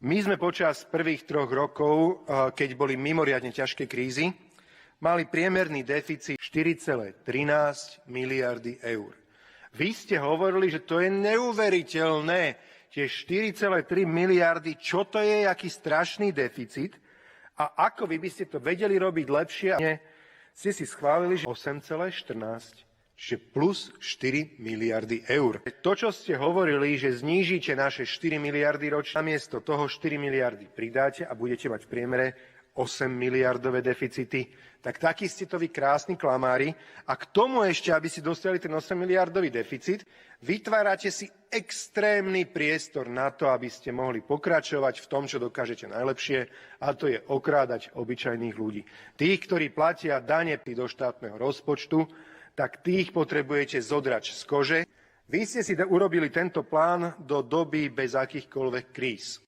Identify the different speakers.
Speaker 1: My sme počas prvých 3 rokov, keď boli mimoriadne ťažké krízy, mali priemerný deficit 4,13 miliardy eur. Vy ste hovorili, že to je neuveriteľné, tie 4,3 miliardy, čo to je, aký strašný deficit a ako vy by ste to vedeli robiť lepšie. Ste si schválili, že 8,14, čiže plus 4 miliardy eur. To, čo ste hovorili, že znížite naše 4 miliardy ročne, namiesto toho 4 miliardy pridáte a budete mať v priemere 8 miliardové deficity, tak takí ste to vy krásni klamári. A k tomu ešte, aby si dostali ten 8 miliardový deficit, vytvárate si extrémny priestor na to, aby ste mohli pokračovať v tom, čo dokážete najlepšie, a to je okrádať obyčajných ľudí. Tých, ktorí platia dane do štátneho rozpočtu, tak tých potrebujete zodrať z kože. Vy ste si urobili tento plán do doby bez akýchkoľvek kríz.